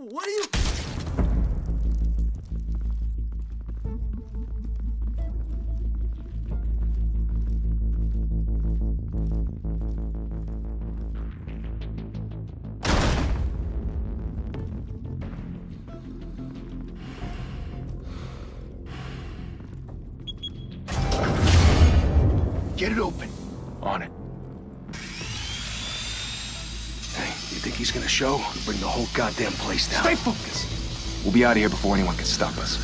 What are you... Get it open. On it. Hey, you think he's gonna show? We'll bring the whole goddamn place down. Stay focused. We'll be out of here before anyone can stop us.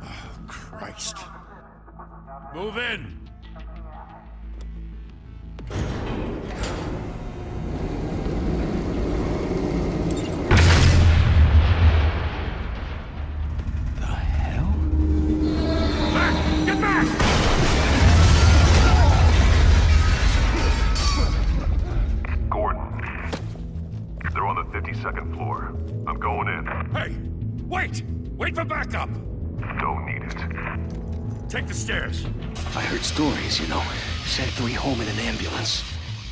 Oh, Christ. Move in. Second floor. I'm going in. Hey! Wait! Wait for backup! Don't need it. Take the stairs. I heard stories, you know. Sent 3 home in an ambulance.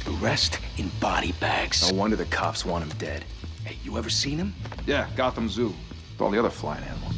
The rest in body bags. No wonder the cops want him dead. Hey, you ever seen him? Yeah, Gotham Zoo. With all the other flying animals.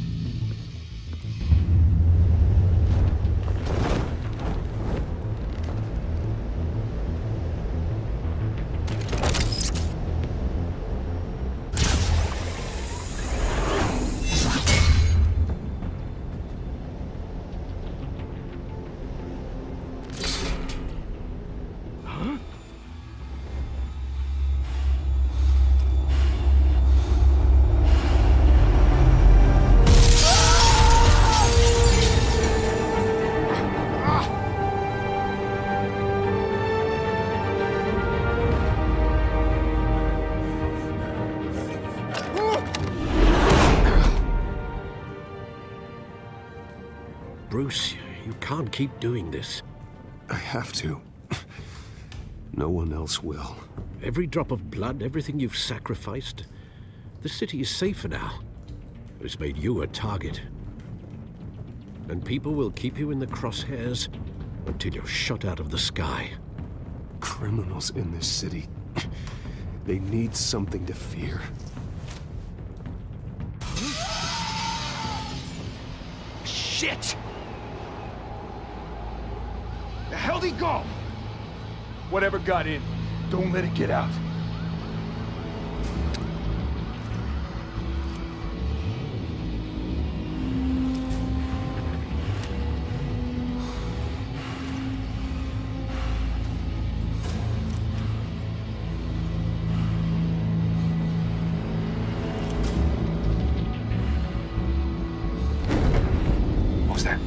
Bruce, you can't keep doing this. I have to. No one else will. Every drop of blood, everything you've sacrificed. The city is safer now. It's made you a target. And people will keep you in the crosshairs until you're shot out of the sky. Criminals in this city. They need something to fear. Shit! The hell'd he go? Whatever got in, don't let it get out. What was that?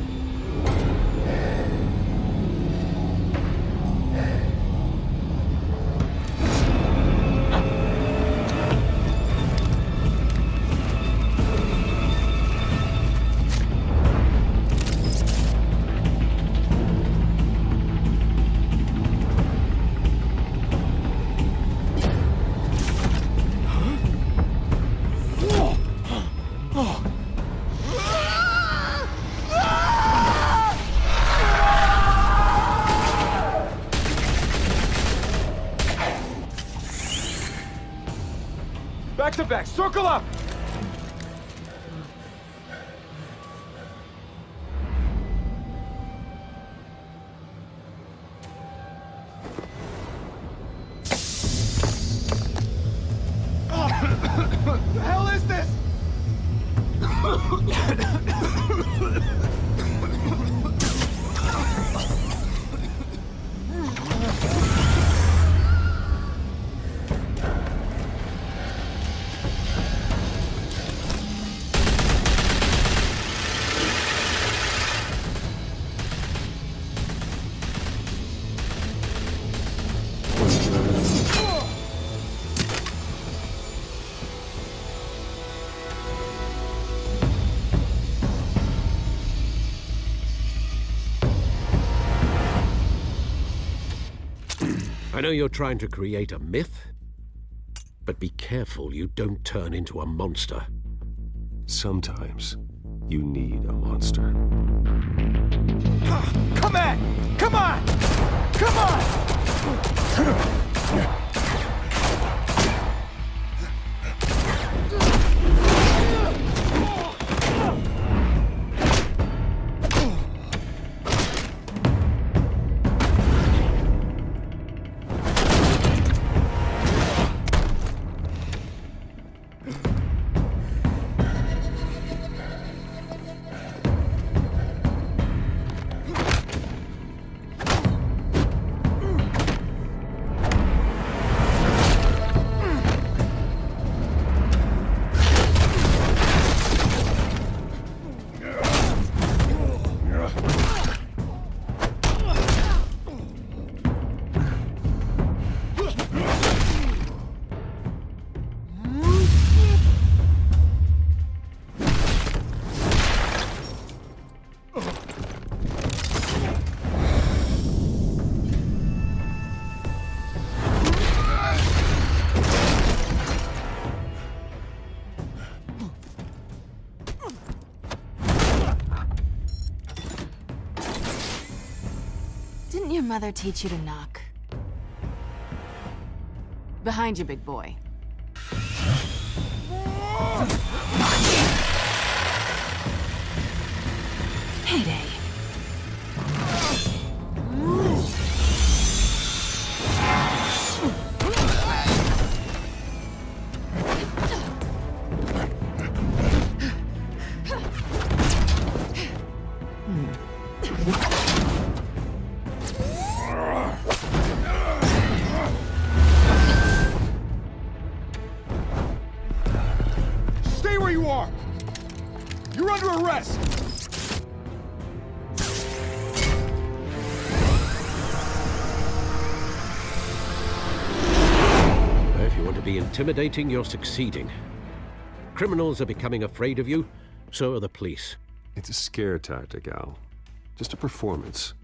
Back to back, circle up! The hell is this? I know you're trying to create a myth, but be careful you don't turn into a monster. Sometimes, You need a monster. Come on! Come on! Come on! Didn't your mother teach you to knock? Behind you, big boy. Payday. Stay where you are! You're under arrest! If you want to be intimidating, you're succeeding. Criminals are becoming afraid of you, so are the police. It's a scare tactic, Al. Just a performance.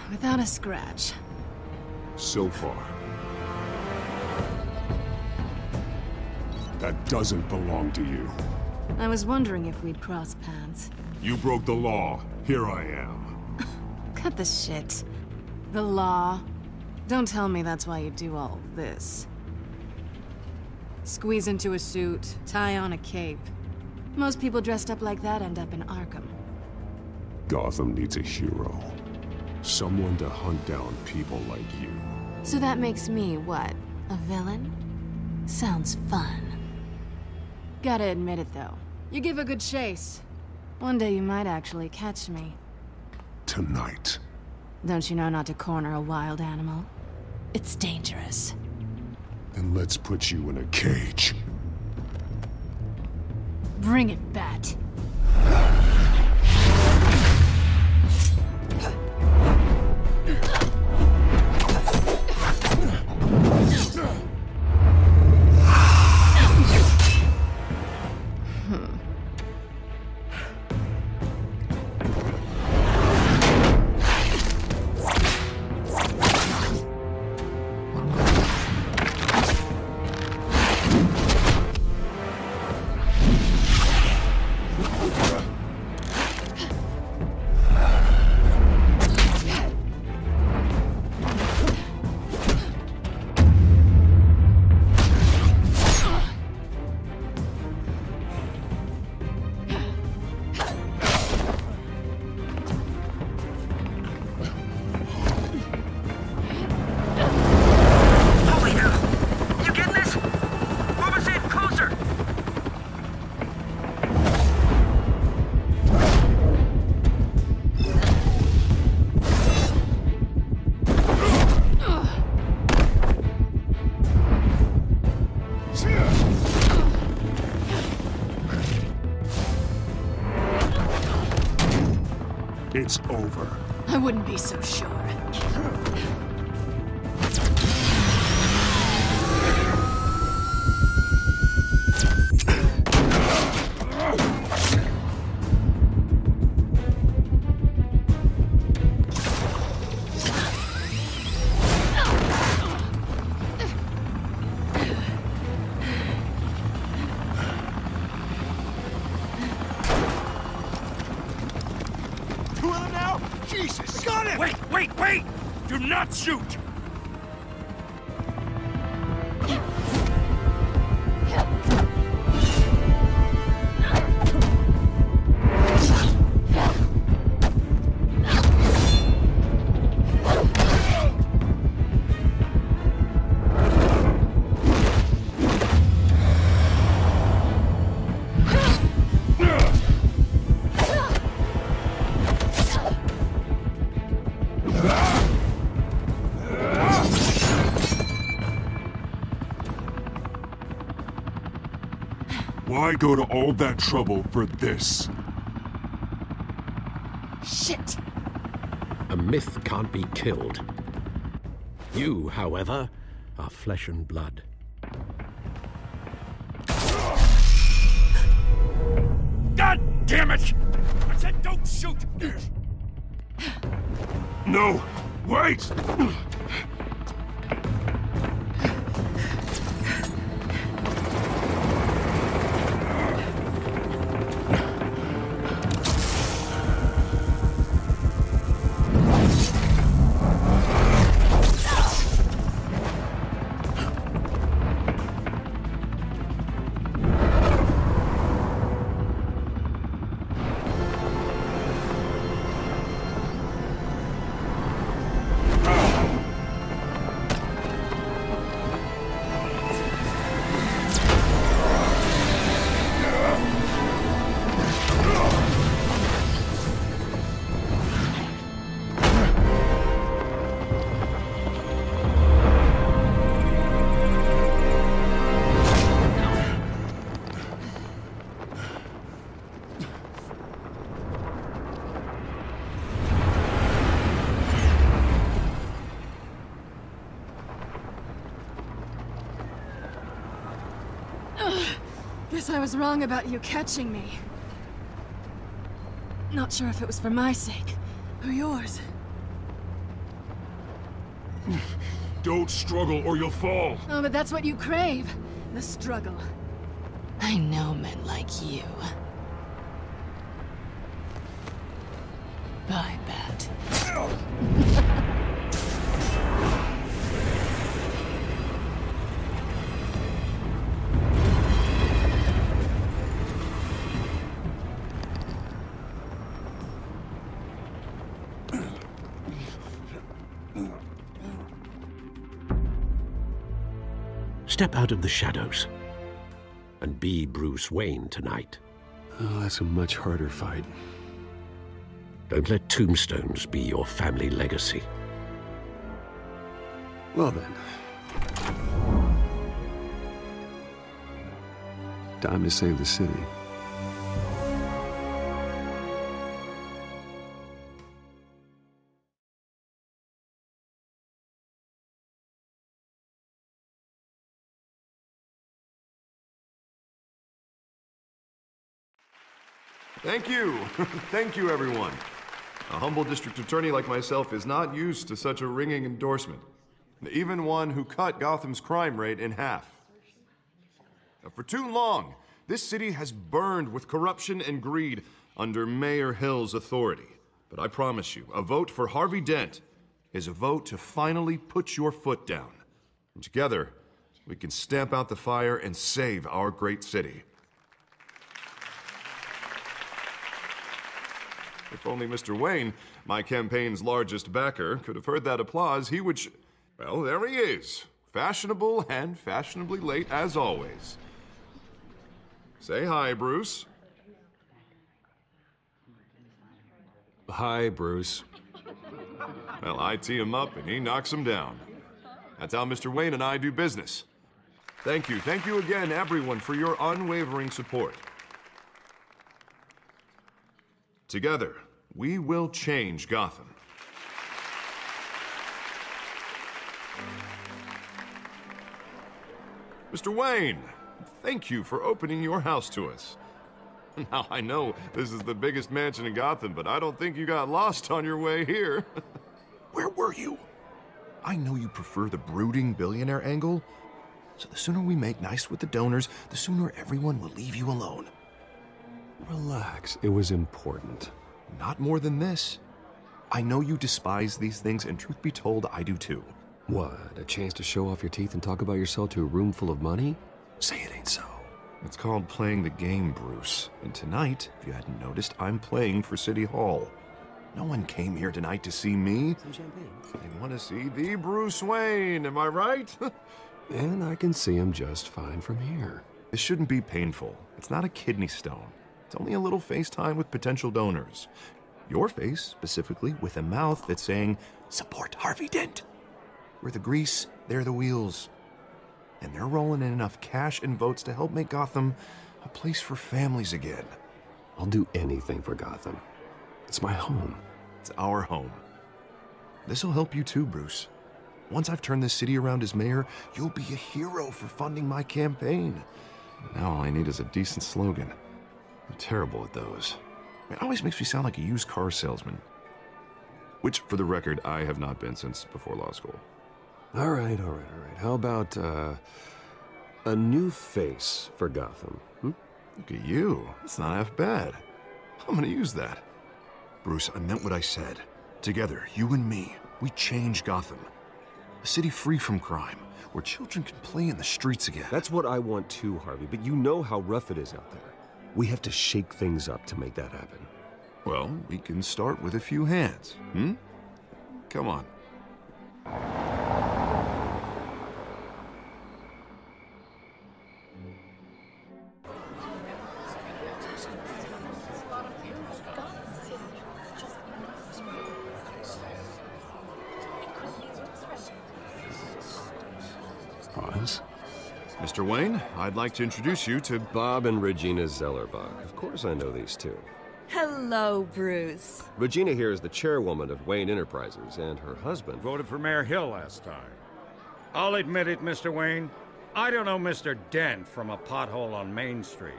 Without a scratch. So far. That doesn't belong to you. I was wondering if we'd cross paths. You broke the law. Here I am. Cut the shit. The law. Don't tell me that's why you do all this. Squeeze into a suit, tie on a cape. Most people dressed up like that end up in Arkham. Gotham needs a hero. Someone to hunt down people like you. So that makes me, what, a villain? Sounds fun. Gotta admit it, though. You give a good chase. One day you might actually catch me. Tonight. Don't you know not to corner a wild animal? It's dangerous. Then let's put you in a cage. Bring it, Bat. It's over. I wouldn't be so sure. Oh, Jesus! Got him! Wait! Do not shoot! Why go to all that trouble for this? Shit! A myth can't be killed. You, however, are flesh and blood. God damn it! I said don't shoot! No! Wait! Guess I was wrong about you catching me. Not sure if it was for my sake, or yours. Don't struggle or you'll fall. Oh, but that's what you crave. The struggle. I know men like you. I bet. Step out of the shadows and be Bruce Wayne tonight. Oh, that's a much harder fight. Don't let tombstones be your family legacy. Well then. Time to save the city. Thank you. Thank you, everyone. A humble district attorney like myself is not used to such a ringing endorsement. Even one who cut Gotham's crime rate in half. Now, for too long, this city has burned with corruption and greed under Mayor Hill's authority. But I promise you, a vote for Harvey Dent is a vote to finally put your foot down. And together, we can stamp out the fire and save our great city. If only Mr. Wayne, my campaign's largest backer, could have heard that applause, he would well, there he is. Fashionable and fashionably late as always. Say hi, Bruce. Hi, Bruce. Well, I tee him up and he knocks him down. That's how Mr. Wayne and I do business. Thank you again, everyone, for your unwavering support. Together, we will change Gotham. Mr. Wayne, thank you for opening your house to us. Now, I know this is the biggest mansion in Gotham, but I don't think you got lost on your way here. Where were you? I know you prefer the brooding billionaire angle, so the sooner we make nice with the donors, the sooner everyone will leave you alone. Relax, it was important. Not more than this. I know you despise these things, and truth be told, I do too. What, a chance to show off your teeth and talk about yourself to a room full of money? Say it ain't so. It's called playing the game, Bruce. And tonight, if you hadn't noticed, I'm playing for City Hall. No one came here tonight to see me. Some champagne? They want to see the Bruce Wayne, am I right? And I can see him just fine from here. This shouldn't be painful. It's not a kidney stone. It's only a little FaceTime with potential donors. Your face, specifically, with a mouth that's saying, support Harvey Dent. We're the grease, they're the wheels. And they're rolling in enough cash and votes to help make Gotham a place for families again. I'll do anything for Gotham. It's my home. It's our home. This'll help you too, Bruce. Once I've turned this city around as mayor, you'll be a hero for funding my campaign. Now all I need is a decent slogan. I'm terrible at those. It always makes me sound like a used car salesman. Which, for the record, I have not been since before law school. All right. How about, a new face for Gotham, Look at you. It's not half bad. I'm gonna use that. Bruce, I meant what I said. Together, you and me, we change Gotham. A city free from crime, where children can play in the streets again. That's what I want too, Harvey, but you know how rough it is out there. We have to shake things up to make that happen. Well, we can start with a few hands, Come on. Pause. Mr. Wayne, I'd like to introduce you to... Bob and Regina Zellerbach. Of course I know these two. Hello, Bruce. Regina here is the chairwoman of Wayne Enterprises, and her husband... Voted for Mayor Hill last time. I'll admit it, Mr. Wayne. I don't know Mr. Dent from a pothole on Main Street,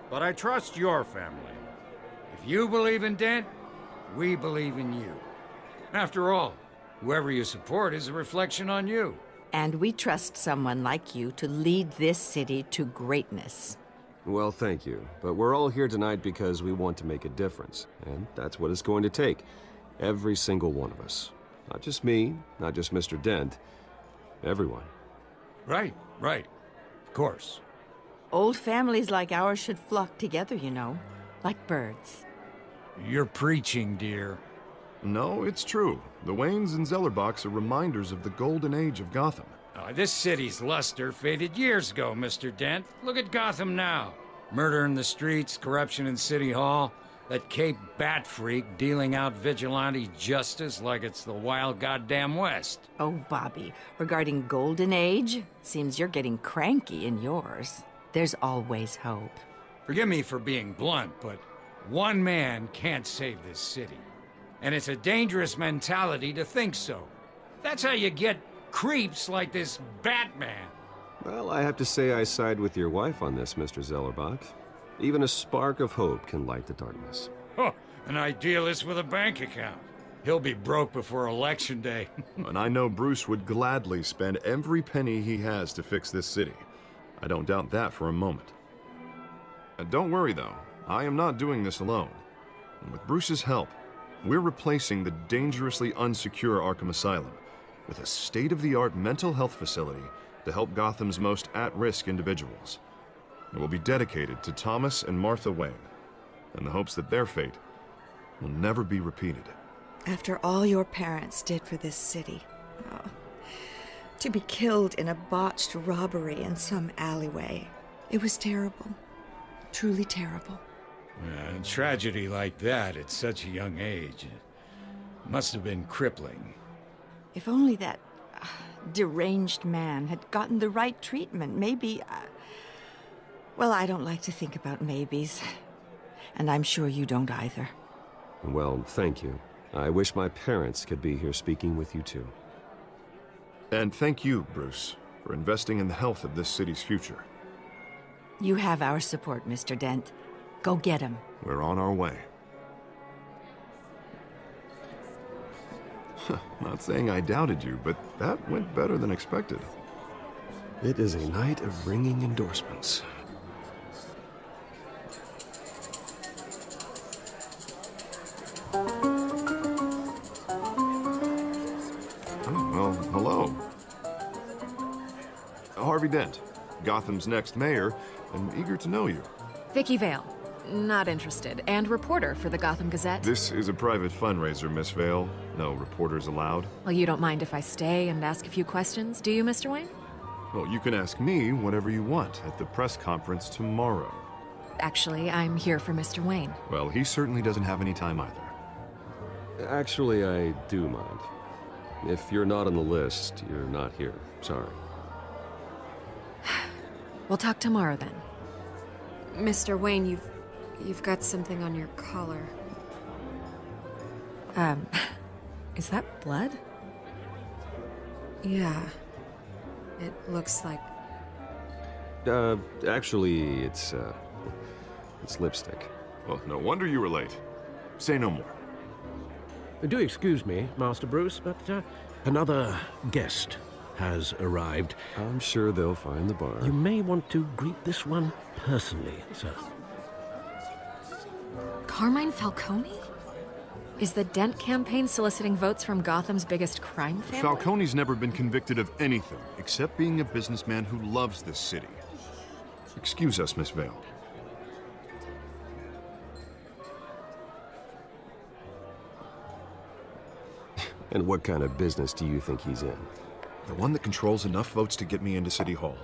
but I trust your family. If you believe in Dent, we believe in you. After all, whoever you support is a reflection on you. And we trust someone like you to lead this city to greatness. Well, thank you. But we're all here tonight because we want to make a difference. And that's what it's going to take. Every single one of us. Not just me, not just Mr. Dent. Everyone. Right. Of course. Old families like ours should flock together, you know. Like birds. You're preaching, dear. No, it's true. The Waynes and Zellerbachs are reminders of the golden age of Gotham. This city's luster faded years ago, Mr. Dent. Look at Gotham now. Murder in the streets, corruption in City Hall, that Cape Bat freak dealing out vigilante justice like it's the wild goddamn West. Oh, Bobby, regarding Golden Age, seems you're getting cranky in yours. There's always hope. Forgive me for being blunt, but one man can't save this city. And it's a dangerous mentality to think so. That's how you get creeps like this Batman. Well, I have to say I side with your wife on this, Mr. Zellerbach. Even a spark of hope can light the darkness. Huh, an idealist with a bank account. He'll be broke before Election Day. And I know Bruce would gladly spend every penny he has to fix this city. I don't doubt that for a moment. And don't worry, though. I am not doing this alone. And with Bruce's help, we're replacing the dangerously unsecure Arkham Asylum with a state-of-the-art mental health facility to help Gotham's most at-risk individuals. It will be dedicated to Thomas and Martha Wayne, in the hopes that their fate will never be repeated. After all your parents did for this city, to be killed in a botched robbery in some alleyway, it was terrible. Truly terrible. A tragedy like that at such a young age must have been crippling. If only that deranged man had gotten the right treatment, maybe... Well, I don't like to think about maybes. And I'm sure you don't either. Well, thank you. I wish my parents could be here speaking with you too. And thank you, Bruce, for investing in the health of this city's future. You have our support, Mr. Dent. Go get him. We're on our way. Not saying I doubted you, but that went better than expected. It is a night of ringing endorsements. Well, hello. Harvey Dent, Gotham's next mayor, and eager to know you. Vicky Vale. Not interested. And reporter for the Gotham Gazette. This is a private fundraiser, Miss Vale. No reporters allowed. Well, you don't mind if I stay and ask a few questions, do you, Mr. Wayne? Well, you can ask me whatever you want at the press conference tomorrow. Actually, I'm here for Mr. Wayne. Well, he certainly doesn't have any time either. Actually, I do mind. If you're not on the list, you're not here. Sorry. We'll talk tomorrow then. Mr. Wayne, you've got something on your collar. Is that blood? Yeah. It looks like... Actually, it's lipstick. Well, no wonder you were late. Say no more. Do excuse me, Master Bruce, but another guest has arrived. I'm sure they'll find the bar. You may want to greet this one personally, sir. Carmine Falcone? Is the Dent campaign soliciting votes from Gotham's biggest crime family? Falcone's never been convicted of anything, except being a businessman who loves this city. Excuse us, Miss Vale. And what kind of business do you think he's in? The one that controls enough votes to get me into City Hall.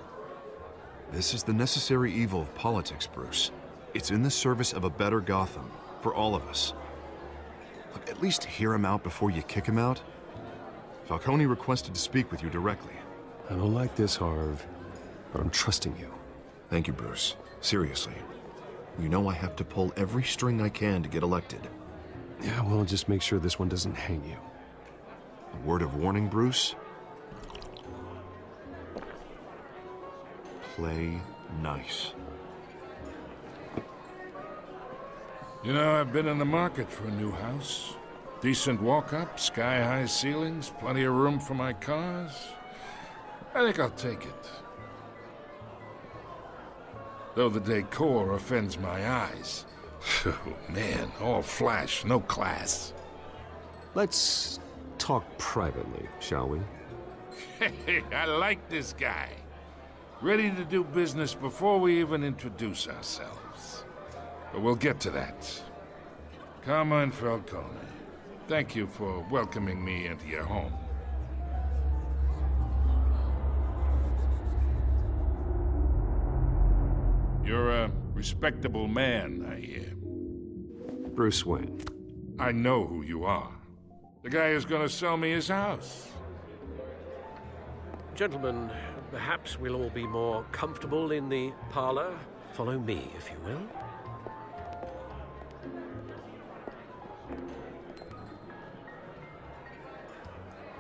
This is the necessary evil of politics, Bruce. It's in the service of a better Gotham, for all of us. Look, at least hear him out before you kick him out. Falcone requested to speak with you directly. I don't like this, Harv, but I'm trusting you. Thank you, Bruce. Seriously. You know I have to pull every string I can to get elected. Yeah, well, just make sure this one doesn't hang you. A word of warning, Bruce? Play nice. You know, I've been in the market for a new house. Decent walk-up, sky-high ceilings, plenty of room for my cars. I think I'll take it. Though the decor offends my eyes. Oh, man, all flash, no class. Let's talk privately, shall we? Hey, I like this guy. Ready to do business before we even introduce ourselves. But we'll get to that. Carmine Falcone, thank you for welcoming me into your home. You're a respectable man, I hear. Bruce Wayne. I know who you are. The guy who's gonna sell me his house. Gentlemen, perhaps we'll all be more comfortable in the parlor. Follow me, if you will.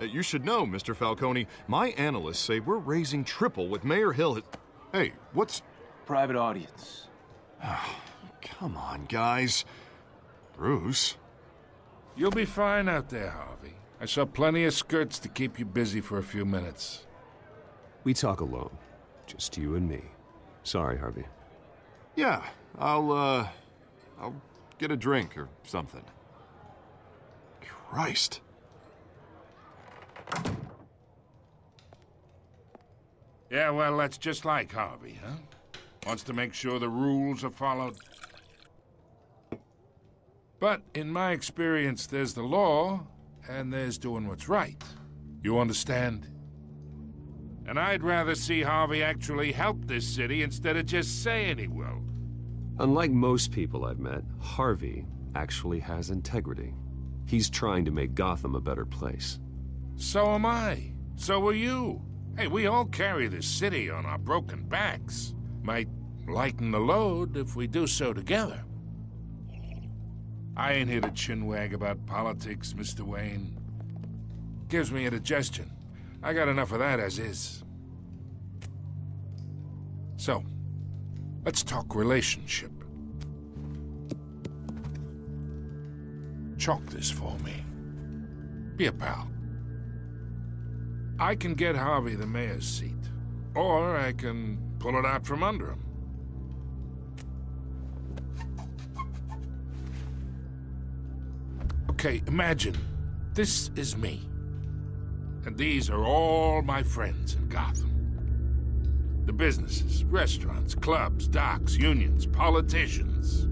You should know, Mr. Falcone, my analysts say we're raising triple what Mayor Hill had... Hey, what's... Private audience. Oh, come on, guys. Bruce? You'll be fine out there, Harvey. I saw plenty of skirts to keep you busy for a few minutes. We talk alone. Just you and me. Sorry, Harvey. Yeah, I'll get a drink or something. Christ. Yeah, well, that's just like Harvey, huh? Wants to make sure the rules are followed. But in my experience, there's the law, and there's doing what's right. You understand? And I'd rather see Harvey actually help this city instead of just saying he will. Unlike most people I've met, Harvey actually has integrity. He's trying to make Gotham a better place. So am I. So are you. Hey, we all carry this city on our broken backs. Might lighten the load if we do so together. I ain't here to chinwag about politics, Mr. Wayne. Gives me indigestion. I got enough of that as is. So, let's talk relationship. Chalk this for me. Be a pal. I can get Harvey the mayor's seat, or I can pull it out from under him. Okay, imagine this is me. And these are all my friends in Gotham. The businesses, restaurants, clubs, docks, unions, politicians.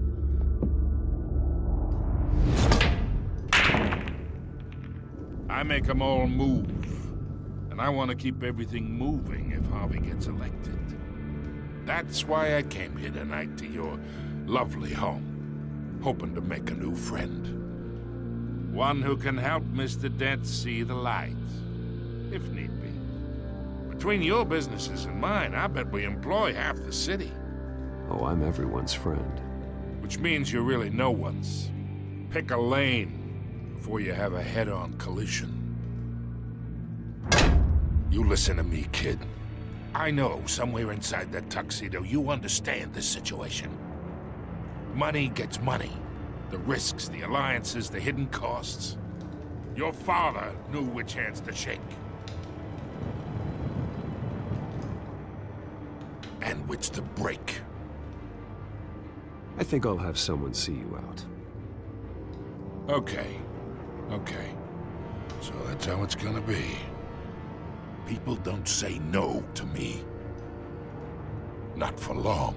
I make them all move. And I want to keep everything moving if Harvey gets elected. That's why I came here tonight to your lovely home, hoping to make a new friend. One who can help Mr. Dent see the light, if need be. Between your businesses and mine, I bet we employ half the city. Oh, I'm everyone's friend. Which means you're really no one's. Pick a lane before you have a head-on collision. You listen to me, kid. I know somewhere inside that tuxedo you understand this situation. Money gets money. The risks, the alliances, the hidden costs. Your father knew which hands to shake. And which to break. I think I'll have someone see you out. Okay. So that's how it's gonna be. People don't say no to me. Not for long.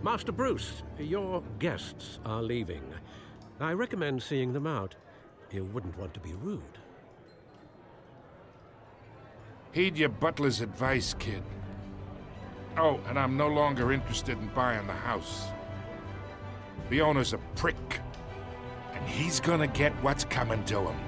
Master Bruce, your guests are leaving. I recommend seeing them out. You wouldn't want to be rude. Heed your butler's advice, kid. Oh, and I'm no longer interested in buying the house. The owner's a prick. And he's gonna get what's coming to him.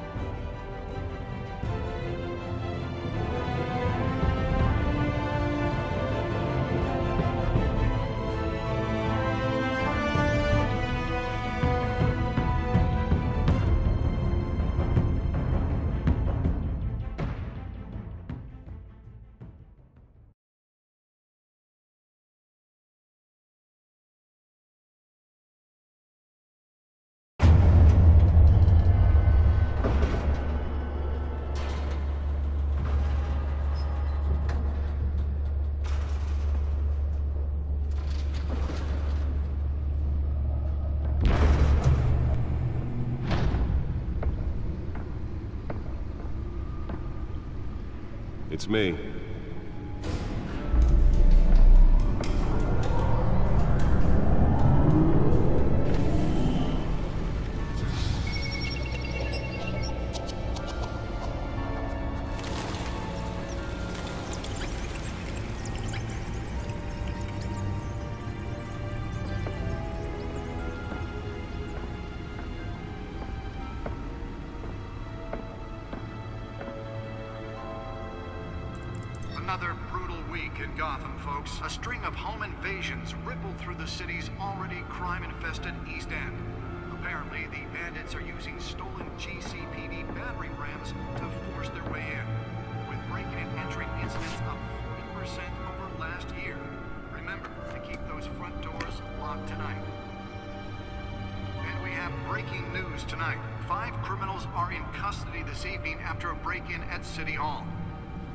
It's me. Another brutal week in Gotham, folks. A string of home invasions rippled through the city's already crime-infested East End. Apparently, the bandits are using stolen GCPD battering rams to force their way in, with breaking and entering incidents up 40% over last year. Remember to keep those front doors locked tonight. And we have breaking news tonight. 5 criminals are in custody this evening after a break-in at City Hall.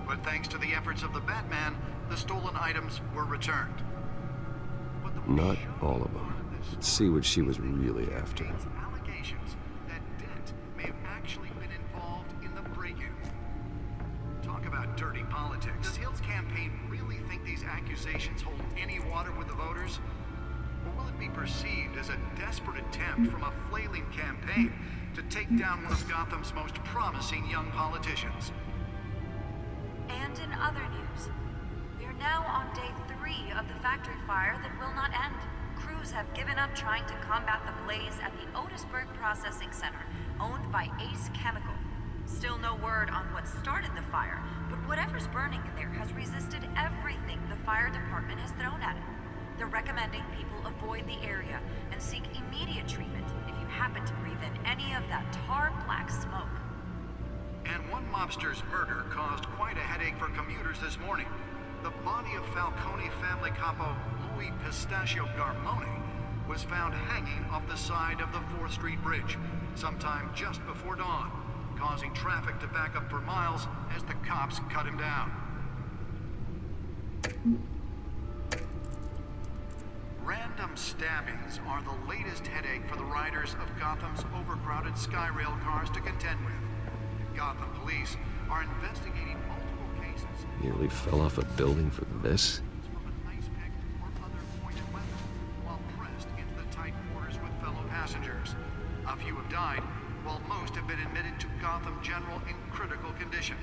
But thanks to the efforts of the Batman, the stolen items were returned. Not all of them. Let's see what she was really after. Allegations that Dent may have actually been involved in the break-in. Talk about dirty politics. Does Hill's campaign really think these accusations hold any water with the voters? Or will it be perceived as a desperate attempt from a flailing campaign to take down one of Gotham's most promising young politicians? And in other news, we are now on day 3 of the factory fire that will not end. Crews have given up trying to combat the blaze at the Otisburg Processing Center, owned by Ace Chemical. Still no word on what started the fire, but whatever's burning in there has resisted everything the fire department has thrown at it. They're recommending people avoid the area and seek immediate treatment if you happen to breathe in any of that tar black smoke. And one mobster's murder caused quite a headache for commuters this morning. The body of Falcone family capo Louis Pistachio Garmone was found hanging off the side of the 4th Street Bridge sometime just before dawn, causing traffic to back up for miles as the cops cut him down. Random stabbings are the latest headache for the riders of Gotham. Gotham's overcrowded Skyrail cars to contend with. Gotham police are investigating multiple cases. Nearly fell off a building for this? While pressed into the tight quarters with fellow passengers. A few have died, while most have been admitted to Gotham General in critical condition.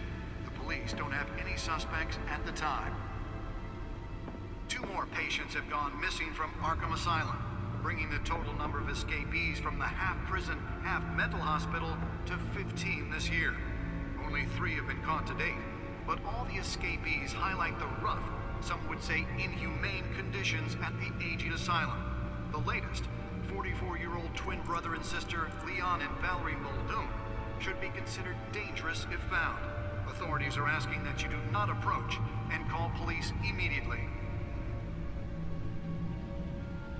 The police don't have any suspects at the time. 2 more patients have gone missing from Arkham Asylum, bringing the total number of escapees from the half-prison, half-mental hospital to 15 this year. Only 3 have been caught to date, but all the escapees highlight the rough, some would say inhumane conditions at the aging asylum. The latest, 44-year-old twin brother and sister Leon and Valerie Muldoon, should be considered dangerous if found. Authorities are asking that you do not approach and call police immediately.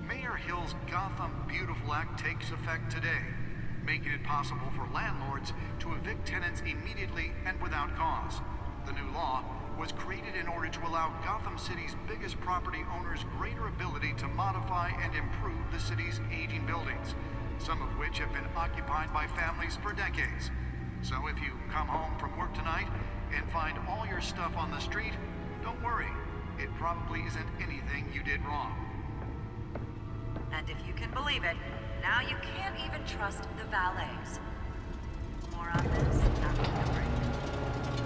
Mayor Hill's Gotham Beautiful Act takes effect today, making it possible for landlords to evict tenants immediately and without cause. The new law was created in order to allow Gotham City's biggest property owners greater ability to modify and improve the city's aging buildings, some of which have been occupied by families for decades. So if you come home from work tonight and find all your stuff on the street, don't worry. It probably isn't anything you did wrong. And if you can believe it, now you can't even trust the valets. More on this after the break.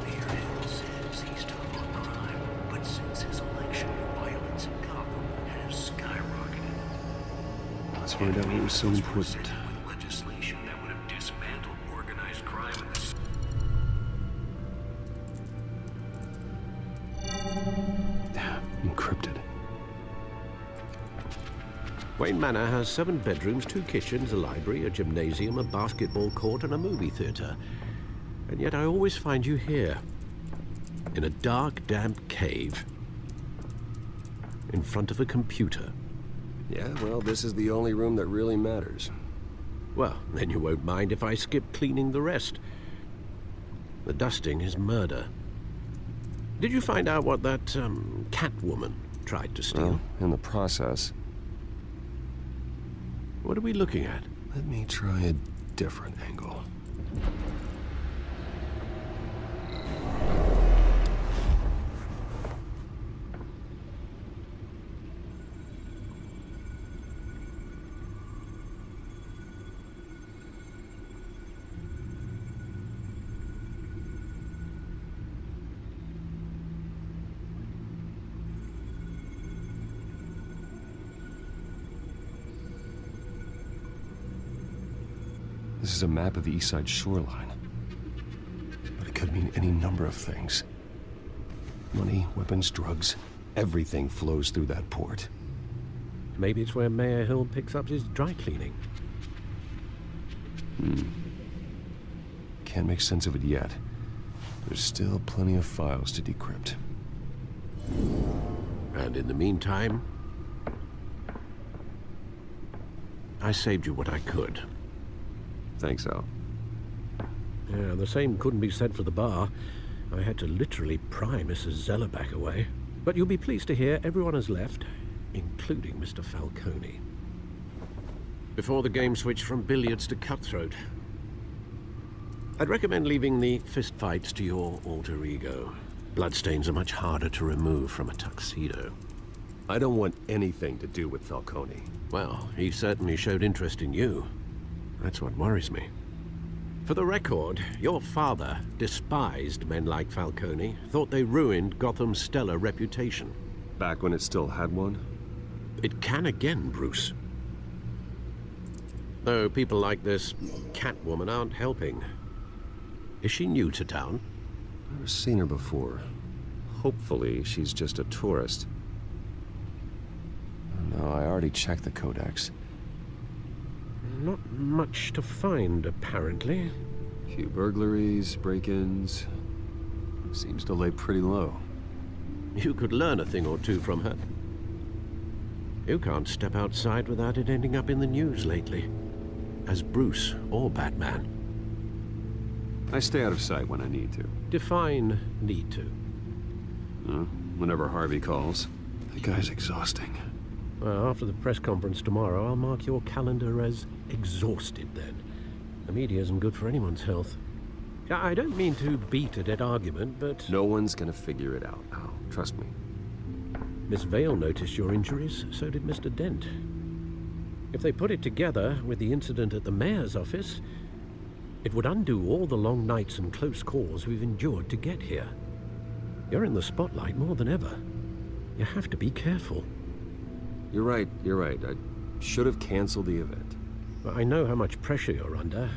Mayor Hill says he's tough on crime, but since his election, violence in Gotham has skyrocketed. Let's find out what was so important. With legislation that would have dismantled organized crime in this. Encrypted. Wayne Manor has 7 bedrooms, 2 kitchens, a library, a gymnasium, a basketball court, and a movie theater. And yet I always find you here, in a dark, damp cave, in front of a computer. Yeah, well, this is the only room that really matters. Well, then you won't mind if I skip cleaning the rest. The dusting is murder. Did you find out what that, Catwoman tried to steal? Well, in the process. What are we looking at? Let me try a different angle. This is a map of the East Side shoreline. But it could mean any number of things. Money, weapons, drugs, everything flows through that port. Maybe it's where Mayor Hill picks up his dry cleaning. Can't make sense of it yet. There's still plenty of files to decrypt. And in the meantime, I saved you what I could. Thanks, Al. Yeah, the same couldn't be said for the bar. I had to literally pry Mrs. Zellerback away. But you'll be pleased to hear everyone has left, including Mr. Falcone. Before the game switched from billiards to cutthroat. I'd recommend leaving the fistfights to your alter ego. Bloodstains are much harder to remove from a tuxedo. I don't want anything to do with Falcone. Well, he certainly showed interest in you. That's what worries me. For the record, your father despised men like Falcone, thought they ruined Gotham's stellar reputation. Back when it still had one? It can again, Bruce. Though people like this Catwoman aren't helping. Is she new to town? Never seen her before. Hopefully, she's just a tourist. No, I already checked the codex. Not much to find, apparently. A few burglaries, break-ins. Seems to lay pretty low. You could learn a thing or two from her. You can't step outside without it ending up in the news lately. As Bruce or Batman. I stay out of sight when I need to. Define need to. Whenever Harvey calls. That guy's exhausting. Well, after the press conference tomorrow, I'll mark your calendar as exhausted then. The media isn't good for anyone's health. I don't mean to beat a dead argument, but... No one's gonna figure it out, Al. Trust me. Miss Vale noticed your injuries, so did Mr. Dent. If they put it together with the incident at the mayor's office, it would undo all the long nights and close calls we've endured to get here. You're in the spotlight more than ever. You have to be careful. You're right. I should have canceled the event. I know how much pressure you're under.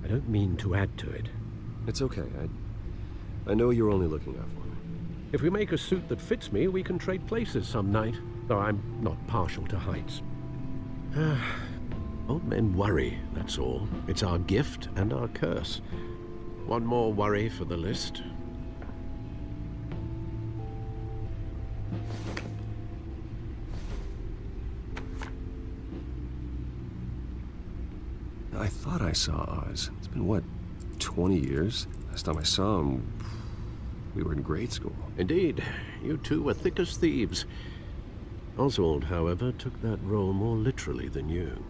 I don't mean to add to it. It's okay. I know you're only looking out for me. If we make a suit that fits me, we can trade places some night. Though I'm not partial to heights. Old men worry, that's all. It's our gift and our curse. One more worry for the list. I thought I saw Oz. It's been, what, 20 years? Last time I saw him, we were in grade school. Indeed. You two were thick as thieves. Oswald, however, took that role more literally than you.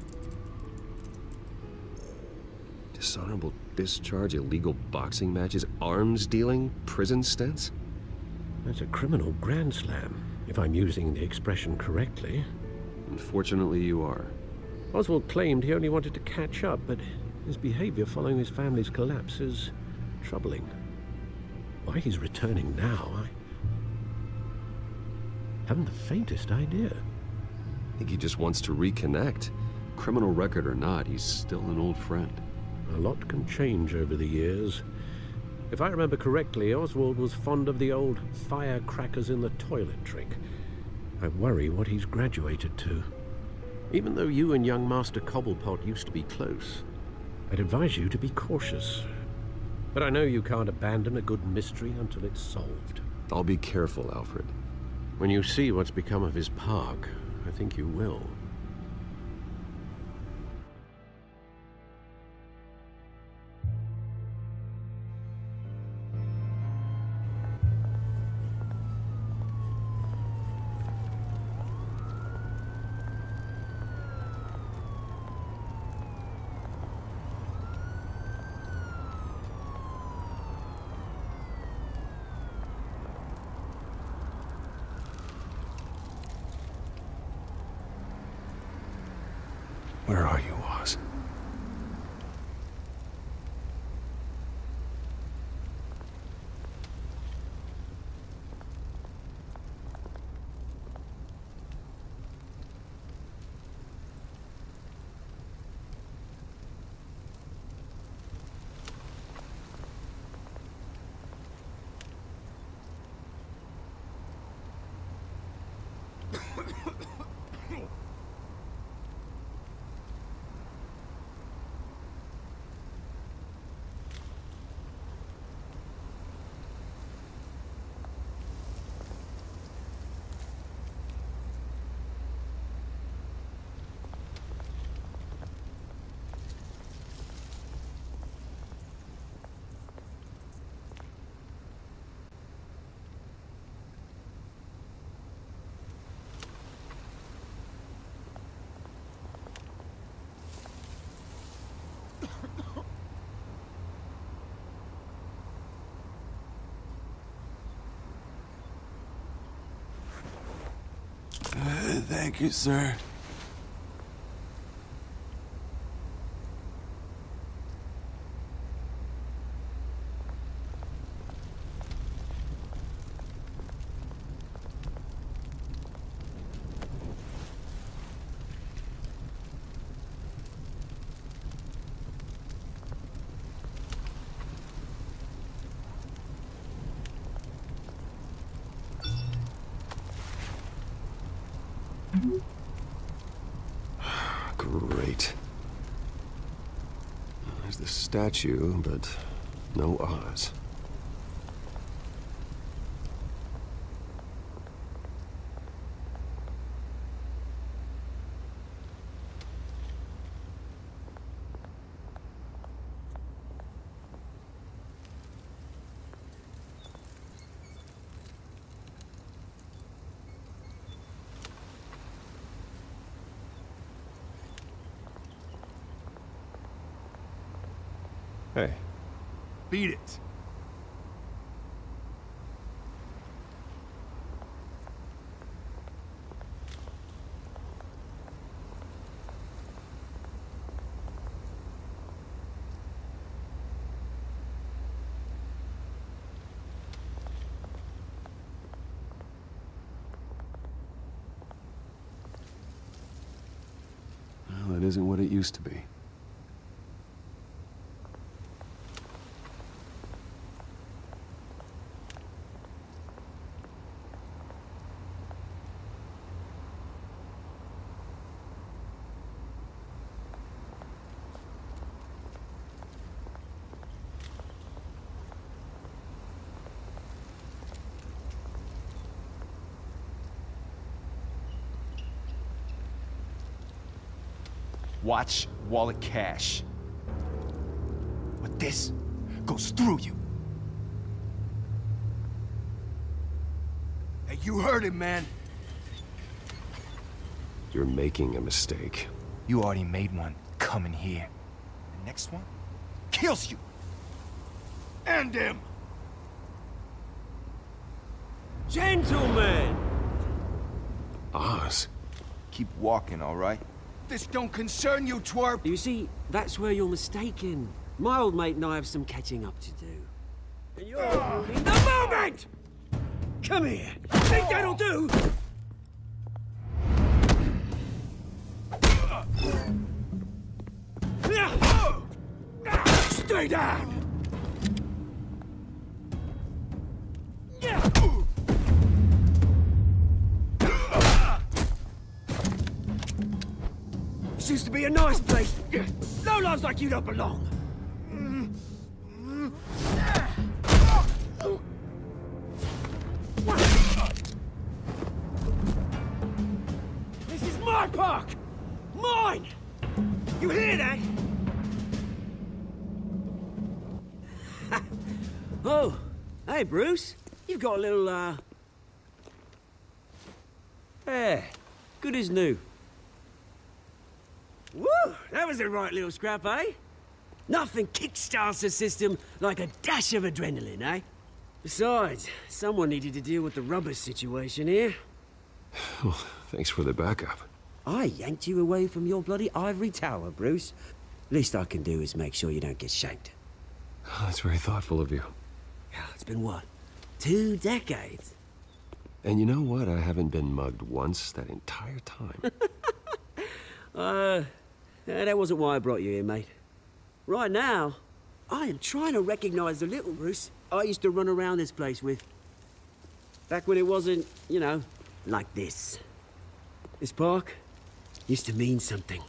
Dishonorable discharge, illegal boxing matches, arms dealing, prison stints? That's a criminal grand slam, if I'm using the expression correctly. Unfortunately, you are. Oswald claimed he only wanted to catch up, but his behavior following his family's collapse is troubling. Why he's returning now, I haven't the faintest idea. I think he just wants to reconnect. Criminal record or not, he's still an old friend. A lot can change over the years. If I remember correctly, Oswald was fond of the old firecrackers in the toilet trick. I worry what he's graduated to. Even though you and young Master Cobblepot used to be close, I'd advise you to be cautious. But I know you can't abandon a good mystery until it's solved. I'll be careful, Alfred. When you see what's become of his park, I think you will. Where are you, Oz? Thank you, sir. Great. There's the statue, but no Oz. Hey. Beat it. Well, it isn't what it used to be. Watch wallet cash. But this goes through you. Hey, you heard him, man. You're making a mistake. You already made one coming here. The next one kills you. End him! Gentlemen! Oz. Keep walking, all right? This don't concern you, twerp! You see, that's where you're mistaken. My old mate and I have some catching up to do. And you're ruining the moment! Come here! Think that'll do? Stay down! This used to be a nice place. No lives like you don't belong. This is my park! Mine! You hear that? Oh, hey, Bruce. You've got a little, Yeah, good as new. Woo! That was a right little scrap, eh? Nothing kickstarts the system like a dash of adrenaline, eh? Besides, someone needed to deal with the rubber situation here. Well, thanks for the backup. I yanked you away from your bloody ivory tower, Bruce. Least I can do is make sure you don't get shanked. Oh, that's very thoughtful of you. Yeah, it's been what? 2 decades? And you know what? I haven't been mugged once that entire time. That wasn't why I brought you here, mate. Right now, I am trying to recognize the little Bruce I used to run around this place with. Back when it wasn't, you know, like this. This park used to mean something.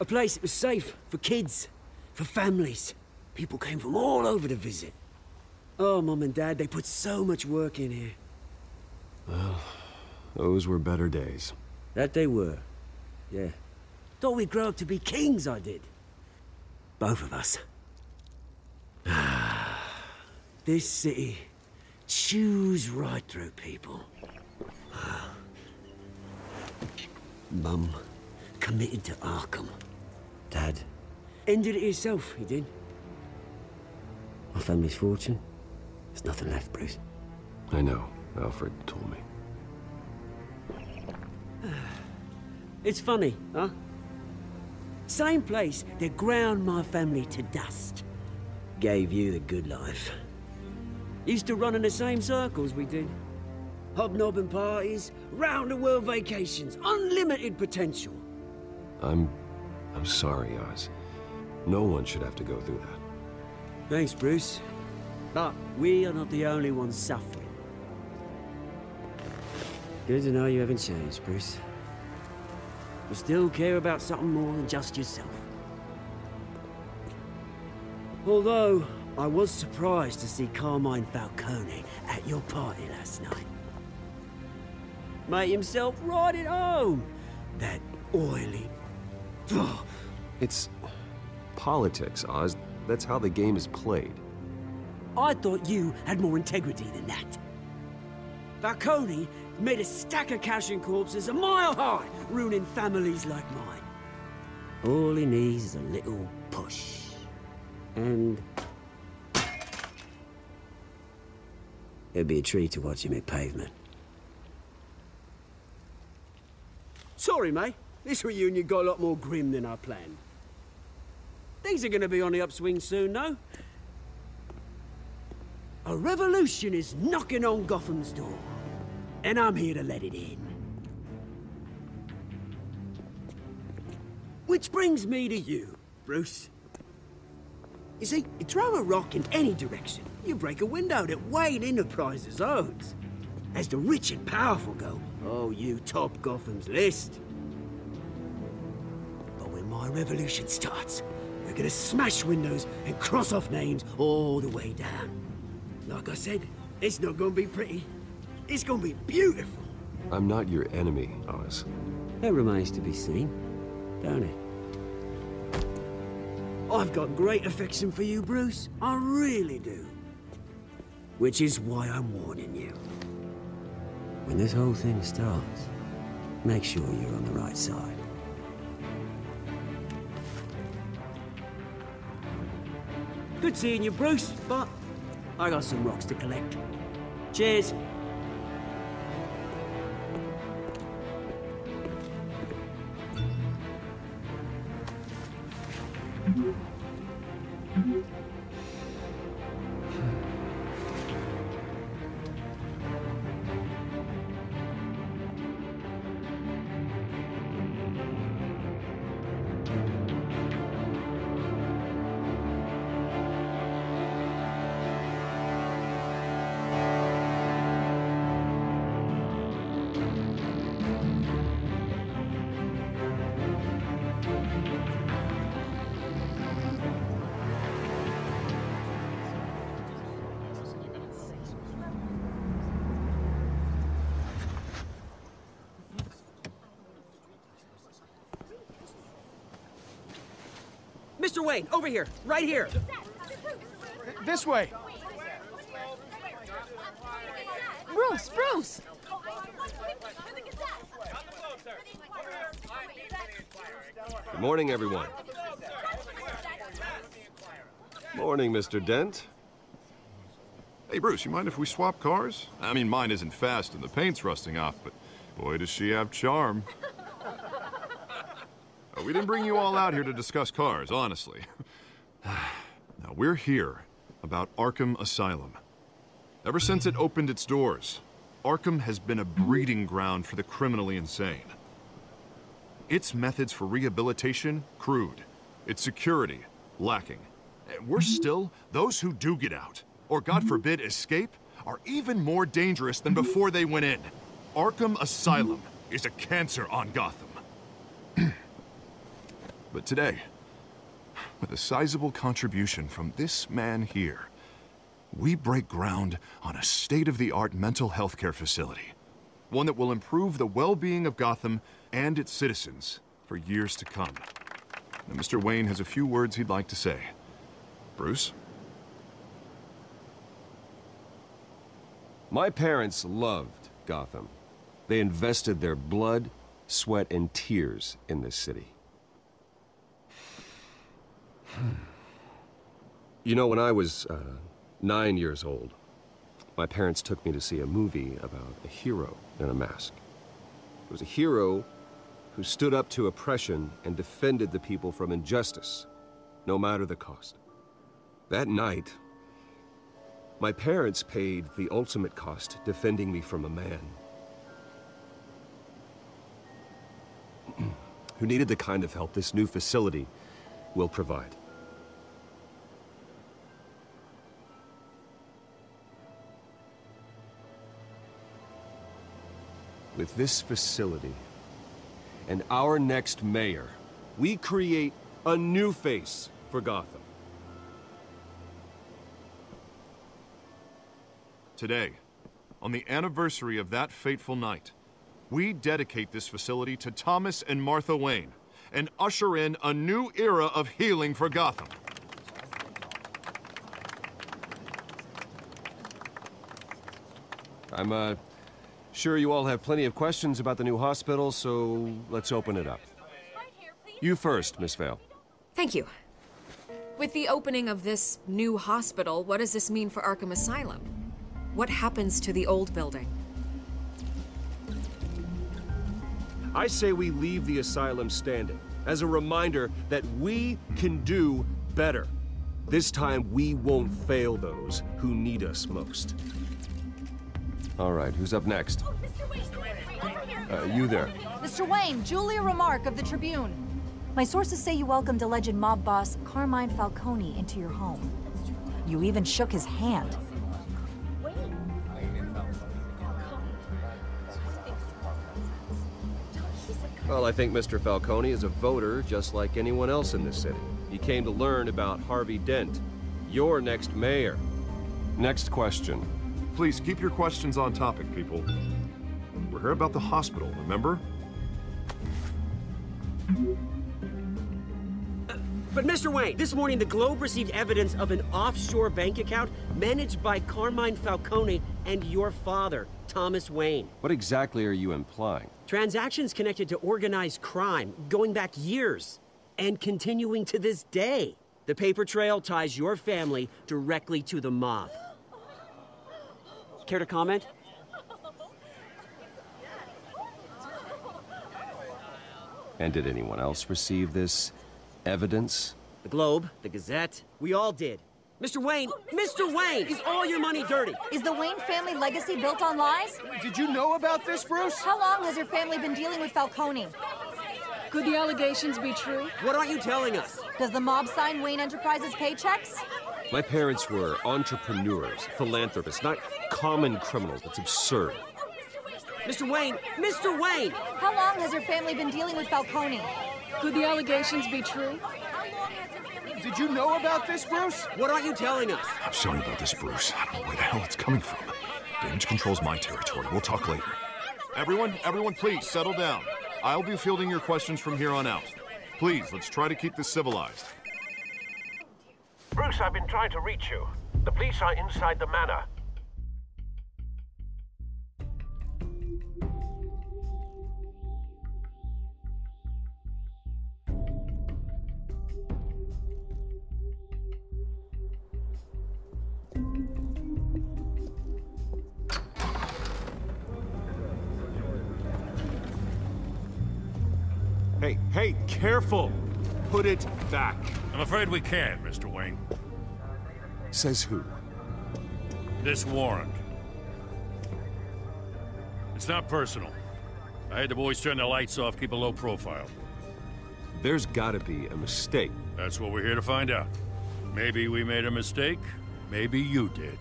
A place that was safe for kids, for families. People came from all over to visit. Oh, Mom and Dad, they put so much work in here. Well, those were better days. That they were, yeah. Thought we'd grow up to be kings, I did. Both of us. This city chews right through people. Mum committed to Arkham. Dad ended it himself, he did. My family's fortune, there's nothing left, Bruce. I know. Alfred told me. It's funny, huh? Same place that ground my family to dust. Gave you the good life. Used to run in the same circles we did. Hobnobbing parties, round-the-world vacations, unlimited potential. I'm sorry, Oz. No one should have to go through that. Thanks, Bruce. But we are not the only ones suffering. Good to know you haven't changed, Bruce. You still care about something more than just yourself. Although, I was surprised to see Carmine Falcone at your party last night. Made himself right at home. That oily... It's politics, Oz. That's how the game is played. I thought you had more integrity than that. Falcone made a stack of cash and corpses a mile high, ruining families like mine. All he needs is a little push. And it'd be a treat to watch him hit pavement. Sorry, mate. This reunion got a lot more grim than I planned. Things are gonna be on the upswing soon, though. A revolution is knocking on Gotham's door, and I'm here to let it in. Which brings me to you, Bruce. You see, you throw a rock in any direction, you break a window that Wayne Enterprises owns. As the rich and powerful go, oh, you top Gotham's list. But when my revolution starts, we're gonna smash windows and cross off names all the way down. Like I said, it's not gonna be pretty. It's gonna be beautiful. I'm not your enemy, Oz. That remains to be seen, don't it? I've got great affection for you, Bruce. I really do. Which is why I'm warning you. When this whole thing starts, make sure you're on the right side. Good seeing you, Bruce, but I got some rocks to collect. Cheers. Mr. Wayne, over here, right here. This way. Bruce! Good morning, everyone. Morning, Mr. Dent. Hey, Bruce, you mind if we swap cars? I mean, mine isn't fast and the paint's rusting off, but boy, does she have charm. We didn't bring you all out here to discuss cars, honestly. Now, we're here about Arkham Asylum. Ever since it opened its doors, Arkham has been a breeding ground for the criminally insane. Its methods for rehabilitation, crude. Its security, lacking. And worse still, those who do get out, or God forbid, escape, are even more dangerous than before they went in. Arkham Asylum is a cancer on Gotham. But today, with a sizable contribution from this man here, we break ground on a state-of-the-art mental health care facility. One that will improve the well-being of Gotham and its citizens for years to come. Now, Mr. Wayne has a few words he'd like to say. Bruce? My parents loved Gotham. They invested their blood, sweat, and tears in this city. You know, when I was 9 years old, my parents took me to see a movie about a hero in a mask. It was a hero who stood up to oppression and defended the people from injustice, no matter the cost. That night, my parents paid the ultimate cost defending me from a man who needed the kind of help this new facility will provide. With this facility and our next mayor, we create a new face for Gotham. Today, on the anniversary of that fateful night, we dedicate this facility to Thomas and Martha Wayne and usher in a new era of healing for Gotham. I'm sure you all have plenty of questions about the new hospital, so let's open it up. You first, Miss Vale. Thank you. With the opening of this new hospital, what does this mean for Arkham Asylum? What happens to the old building? I say we leave the asylum standing, as a reminder that we can do better. This time, we won't fail those who need us most. All right, who's up next? You there. Mr. Wayne, Julia Remark of the Tribune. My sources say you welcomed alleged mob boss Carmine Falcone into your home. You even shook his hand. Well, I think Mr. Falcone is a voter just like anyone else in this city. He came to learn about Harvey Dent, your next mayor. Next question. Please keep your questions on topic, people. We're here about the hospital, remember? But Mr. Wayne, this morning the Globe received evidence of an offshore bank account managed by Carmine Falcone and your father, Thomas Wayne. What exactly are you implying? Transactions connected to organized crime, going back years, and continuing to this day. The paper trail ties your family directly to the mob. Care to comment? And did anyone else receive this evidence? The Globe, the Gazette, we all did. Mr. Wayne, is all your money dirty? Is the Wayne family legacy built on lies? Did you know about this, Bruce? How long has your family been dealing with Falcone? Could the allegations be true? What aren't you telling us? Does the mob sign Wayne Enterprises paychecks? My parents were entrepreneurs, philanthropists, not common criminals. That's absurd. Mr. Wayne! How long has your family been dealing with Falcone? Could the allegations be true? Did you know about this, Bruce? What aren't you telling us? I'm sorry about this, Bruce. I don't know where the hell it's coming from. Damage control's my territory. We'll talk later. Everyone, please, settle down. I'll be fielding your questions from here on out. Please, let's try to keep this civilized. Bruce, I've been trying to reach you. The police are inside the manor. Hey, careful! Put it back. I'm afraid we can't, Mr. Wayne. Says who? This warrant. It's not personal. I had the boys turn the lights off, keep a low profile. There's gotta be a mistake. That's what we're here to find out. Maybe we made a mistake. Maybe you did.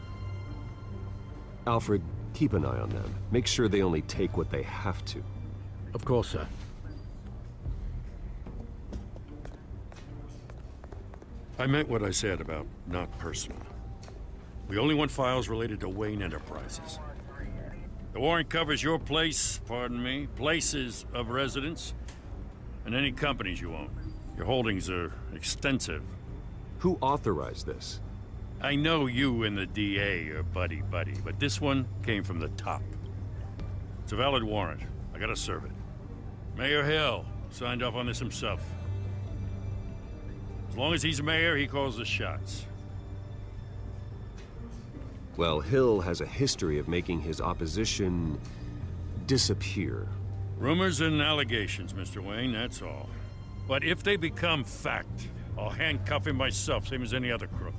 Alfred, keep an eye on them. Make sure they only take what they have to. Of course, sir. I meant what I said about not personal. We only want files related to Wayne Enterprises. The warrant covers your place, pardon me, places of residence, and any companies you own. Your holdings are extensive. Who authorized this? I know you and the DA are buddy-buddy, but this one came from the top. It's a valid warrant. I gotta serve it. Mayor Hill signed off on this himself. As long as he's mayor, he calls the shots. Well, Hill has a history of making his opposition disappear. Rumors and allegations, Mr. Wayne, that's all. But if they become fact, I'll handcuff him myself, same as any other crook.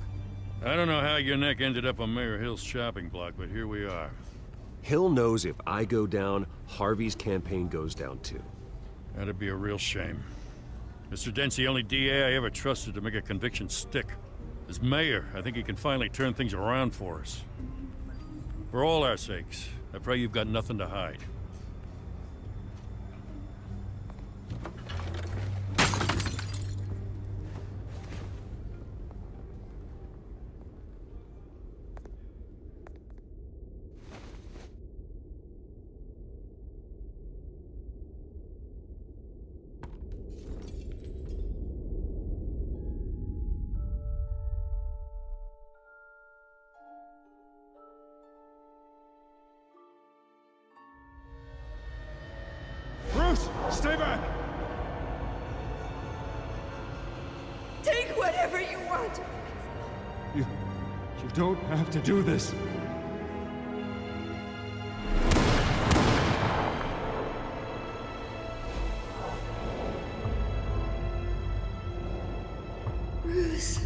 I don't know how your neck ended up on Mayor Hill's chopping block, but here we are. Hill knows if I go down, Harvey's campaign goes down too. That'd be a real shame. Mr. Dent's the only DA I ever trusted to make a conviction stick. As mayor, I think he can finally turn things around for us. For all our sakes, I pray you've got nothing to hide. You don't have to do this. Bruce.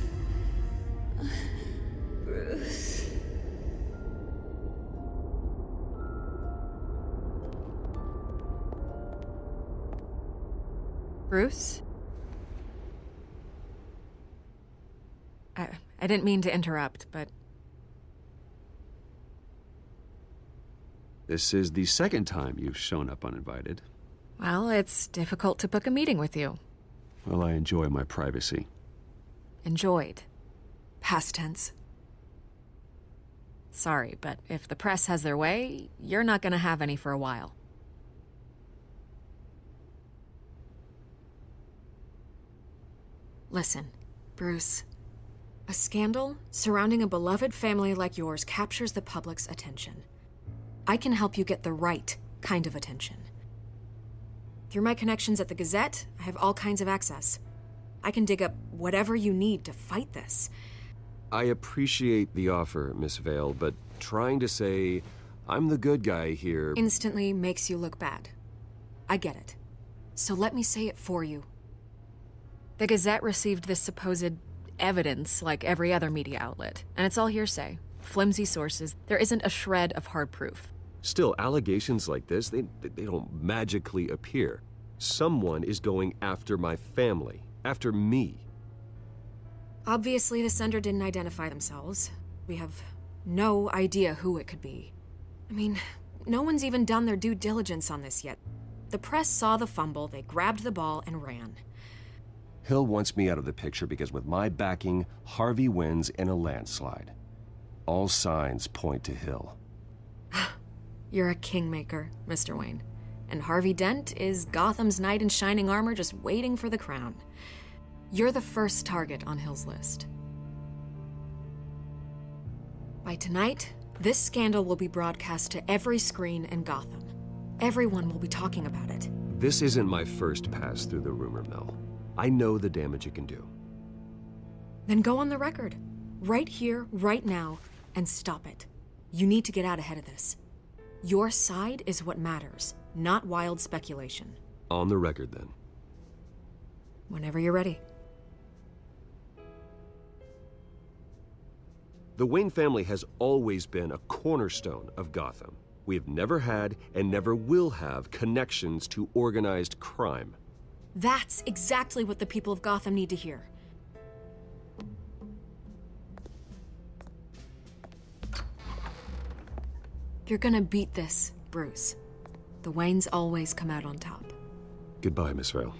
Bruce. Bruce? I didn't mean to interrupt, but... This is the second time you've shown up uninvited. Well, it's difficult to book a meeting with you. Well, I enjoy my privacy. Enjoyed. Past tense. Sorry, but if the press has their way, you're not gonna have any for a while. Listen, Bruce. A scandal surrounding a beloved family like yours captures the public's attention. I can help you get the right kind of attention. Through my connections at the Gazette, I have all kinds of access. I can dig up whatever you need to fight this. I appreciate the offer, Miss Vale, but trying to say I'm the good guy here instantly makes you look bad. I get it. So let me say it for you. The Gazette received this supposed evidence like every other media outlet, and it's all hearsay. Flimsy sources. There isn't a shred of hard proof. Still, allegations like this, they don't magically appear. Someone is going after my family, after me. Obviously, the sender didn't identify themselves. We have no idea who it could be. I mean, no one's even done their due diligence on this yet. The press saw the fumble, they grabbed the ball and ran. Hill wants me out of the picture because with my backing, Harvey wins in a landslide. All signs point to Hill. You're a kingmaker, Mr. Wayne. And Harvey Dent is Gotham's knight in shining armor just waiting for the crown. You're the first target on Hill's list. By tonight, this scandal will be broadcast to every screen in Gotham. Everyone will be talking about it. This isn't my first pass through the rumor mill. I know the damage it can do. Then go on the record. Right here, right now, and stop it. You need to get out ahead of this. Your side is what matters, not wild speculation. On the record, then. Whenever you're ready. The Wayne family has always been a cornerstone of Gotham. We have never had and never will have connections to organized crime. That's exactly what the people of Gotham need to hear. You're gonna beat this, Bruce. The Waynes always come out on top. Goodbye, Miss Vale.